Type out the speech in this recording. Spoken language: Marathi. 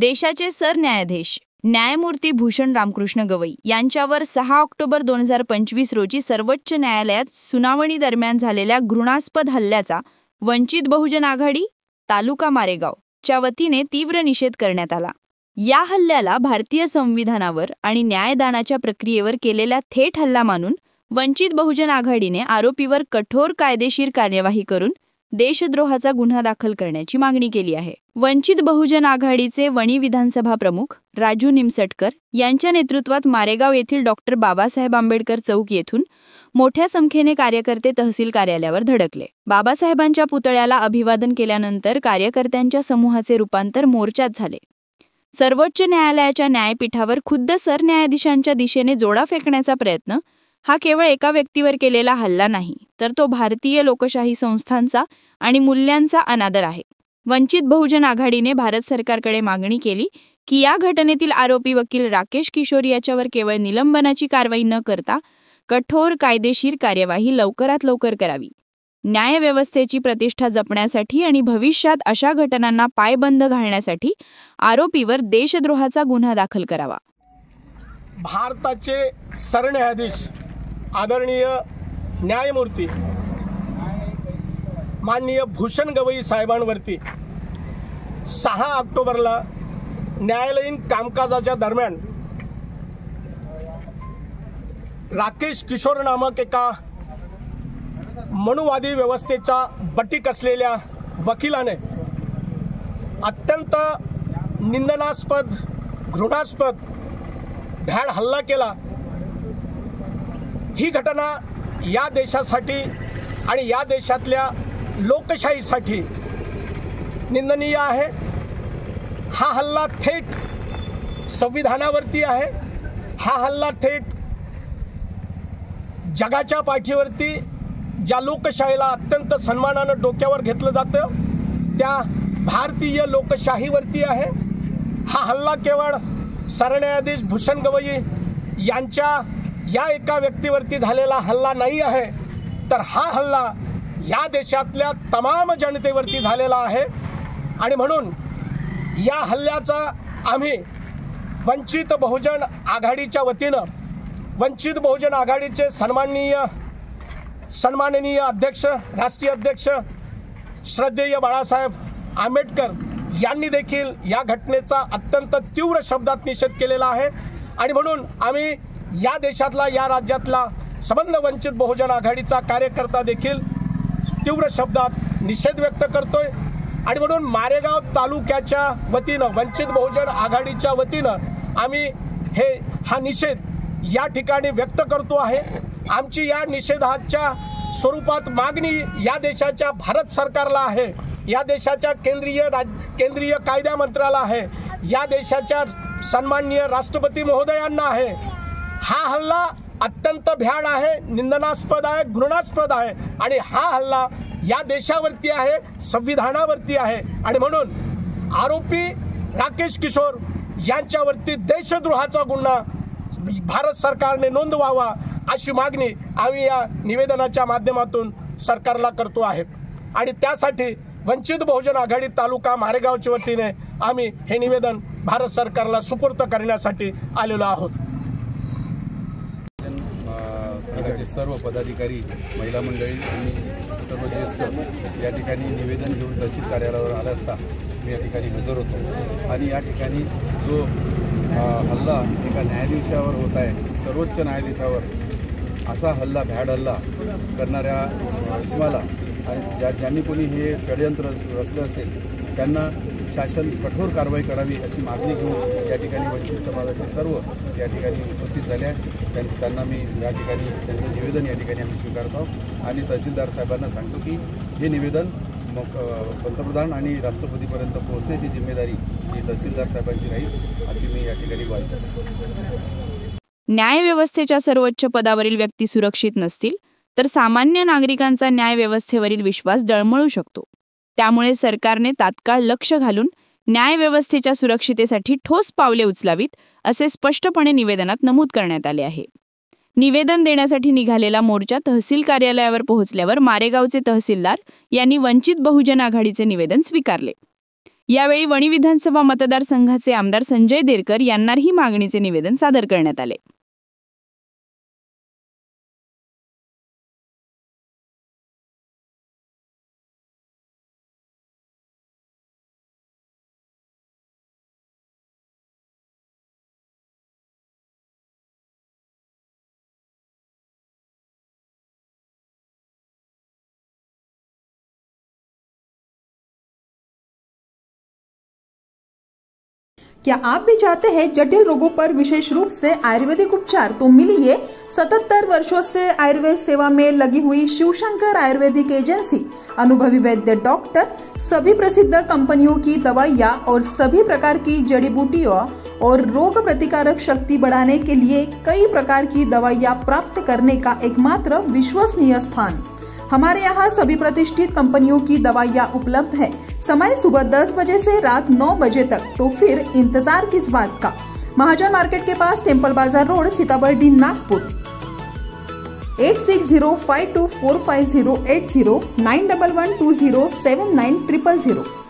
देशाचे सरन्यायाधीश न्यायमूर्ती भूषण रामकृष्ण गवई यांच्यावर 6 ऑक्टोबर 2025 रोजी सर्वोच्च न्यायालयात सुनावणी दरम्यान झालेल्या घृणास्पद हल्ल्याचा वंचित बहुजन आघाडी तालुका मारेगाव च्या वतीने तीव्र निषेध करण्यात आला। या हल्ल्याला भारतीय संविधानावर आणि न्यायदानाच्या प्रक्रियेवर केलेला थेट हल्ला मानून वंचित बहुजन आघाडीने आरोपीवर कठोर कायदेशीर कार्यवाही करून देशद्रोहाचा गुन्हा दाखल करण्याची मागणी केली आहे। वंचित बहुजन आघाडीचे वणी विधानसभा प्रमुख राजू निमसटकर यांच्या नेतृत्वात मारेगाव येथील डॉक्टर बाबासाहेब आंबेडकर चौक येथून मोठ्या संख्येने कार्यकर्ते तहसील कार्यालयावर धडकले। बाबासाहेबांच्या पुतळ्याला अभिवादन केल्यानंतर कार्यकर्त्यांच्या समूहाचे रूपांतर मोर्चात झाले। सर्वोच्च न्यायालयाच्या न्यायपीठावर खुद्द सरन्यायाधीशांच्या दिशेने जोडा फेकण्याचा प्रयत्न हा केवळ एका व्यक्तीवर केलेला हल्ला नाही, तर तो भारतीय लोकशाही संस्थांचा आणि मूल्यांचा अनादर आहे। वंचित बहुजन आघाडीने भारत सरकारकडे मागणी केली की या घटनेतील आरोपी वकील राकेश किशोर याच्यावर केवळ निलंबनाची कारवाई न करता कठोर कायदेशीर कार्यवाही लवकरात लवकर करावी। न्यायव्यवस्थेची प्रतिष्ठा जपण्यासाठी आणि भविष्यात अशा घटनांना पायबंद घालण्यासाठी आरोपीवर देशद्रोहाचा गुन्हा दाखल करावा। भारताचे सरन्यायाधीश आदरणीय न्यायमूर्ती माननीय भूषण गवई साहेबांवरती 6 ऑक्टोबरला न्यायालयीन कामकाजाच्या दरम्यान राकेश किशोर नामक एका मनुवादी व्यवस्थेचा बटीक असलेल्या वकिलाने अत्यंत निंदनास्पद घृणास्पद भ्याड हल्ला केला। ही घटना या देशासाठी आणि या देशातल्या लोकशाहीसाठी निंदनीय आहे। हा हल्ला थेट संविधानावरती आहे। हा हल्ला थेट जगाच्या पाठीवरती ज्या लोकशाहीला अत्यंत सन्मानानं डोक्यावर घेतलं जातं त्या भारतीय लोकशाहीवरती आहे। हा हल्ला केवळ सरन्यायाधीश भूषण गवई यांच्या या एका व्यक्तीवरती झालेला हल्ला नाही आहे, तर हा हल्ला या देशातल्या तमाम जनतेवरती झालेला आहे। आणि म्हणून या हल्ल्याचा आम्ही वंचित बहुजन आघाडीच्या वतीनं वंचित बहुजन आघाडीचे सन्माननीय अध्यक्ष राष्ट्रीय अध्यक्ष श्रद्धेय बाळासाहेब आंबेडकर यांनी देखील या घटनेचा अत्यंत तीव्र शब्दात निषेध केलेला आहे। आणि म्हणून आम्ही या देशातला या राज्यातला संबंध वंचित बहुजन आघाडीचा कार्यकर्ता देखील तीव्र शब्दात निषेध व्यक्त करतोय। आणि म्हणून मारेगाव तालुक्याच्या वतीनं वंचित बहुजन आघाडीच्या वतीनं आम्ही हा निषेध या ठिकाणी व्यक्त करतो आहे। आमची या निषेधाच्या स्वरूपात मागणी या देशाच्या भारत सरकारला आहे, या देशाच्या केंद्रीय कायदा मंत्र्याला आहे, या देशाच्या सन्माननीय राष्ट्रपती महोदयांना आहे। हा हल्ला अत्यंत भ्याड आहे, निंदनास्पद आहे, घृणास्पद आहे आणि हा हल्ला या देशावरती आहे, संविधानावरती आहे। आणि म्हणून आरोपी राकेश किशोर यांच्यावरती देशद्रोहाचा गुन्हा भारत सरकारने नोंदवावा अशी मागणी आम्ही या निवेदनाच्या माध्यमातून सरकारला करतो आहे। आणि त्यासाठी वंचित बहुजन आघाडी तालुका मारेगावच्या वतीने आम्ही हे निवेदन भारत सरकारला सुपूर्द करण्यासाठी आलेलो आहोत। संघाचे सर्व पदाधिकारी, महिला मंडळी आणि सर्व ज्येष्ठ या ठिकाणी निवेदन घेऊन तहसील कार्यालयावर आले असता मी या ठिकाणी हजर होतो। आणि या ठिकाणी जो हल्ला एका न्यायाधीशावर होत आहे, सर्वोच्च न्यायाधीशावर असा हल्ला भ्याड हल्ला करणाऱ्या इस्माला आणि ज्यांनी कोणी हे षडयंत्र रचलं असेल त्यांना शासन कठोर कारवाई करावी अशी मागणी घेऊन या ठिकाणी वंचित समाजाचे सर्व या ठिकाणी उपस्थित झाले आहेत। त्यांना मी या ठिकाणी त्यांचं निवेदन या ठिकाणी आम्ही स्वीकारतो आणि तहसीलदार साहेबांना सांगतो की हे निवेदन मग पंतप्रधान आणि राष्ट्रपतीपर्यंत पोहोचण्याची जिम्मेदारी ही तहसीलदार साहेबांची राहील अशी मी या ठिकाणी ग्वाही देतो। न्यायव्यवस्थेच्या सर्वोच्च पदावरील व्यक्ती सुरक्षित नसतील तर सामान्य नागरिकांचा न्यायव्यवस्थेवरील विश्वास डळमळू शकतो। त्यामुळे सरकारने तात्काळ लक्ष घालून न्यायव्यवस्थेच्या सुरक्षितेसाठी ठोस पावले उचलावीत असे स्पष्टपणे निवेदनात नमूद करण्यात आले आहे। निवेदन देण्यासाठी निघालेला मोर्चा तहसील कार्यालयावर पोहोचल्यावर मारेगावचे तहसीलदार यांनी वंचित बहुजन आघाडीचे निवेदन स्वीकारले। यावेळी वणी विधानसभा मतदारसंघाचे आमदार संजय देरकर यांनाही मागणीचे निवेदन सादर करण्यात आले. क्या आप भी चाहते हैं जटिल रोगों पर विशेष रूप से आयुर्वेदिक उपचार? तो मिलिए 77 वर्षों से आयुर्वेद सेवा में लगी हुई शिवशंकर आयुर्वेदिक एजेंसी, अनुभवी वैद्य डॉक्टर, सभी प्रसिद्ध कंपनियों की दवाइयाँ और सभी प्रकार की जड़ी बूटियों और रोग प्रतिकारक शक्ति बढ़ाने के लिए कई प्रकार की दवाइयाँ प्राप्त करने का एकमात्र विश्वसनीय स्थान। हमारे यहाँ सभी प्रतिष्ठित कंपनियों की दवाइयाँ उपलब्ध है। समय सुबह 10 बजे से रात 9 बजे तक। तो फिर इंतजार किस बात का? महाजन मार्केट के पास टेम्पल बाजार रोड, सीताबर्डी, नागपुर। 8605245080 911207900।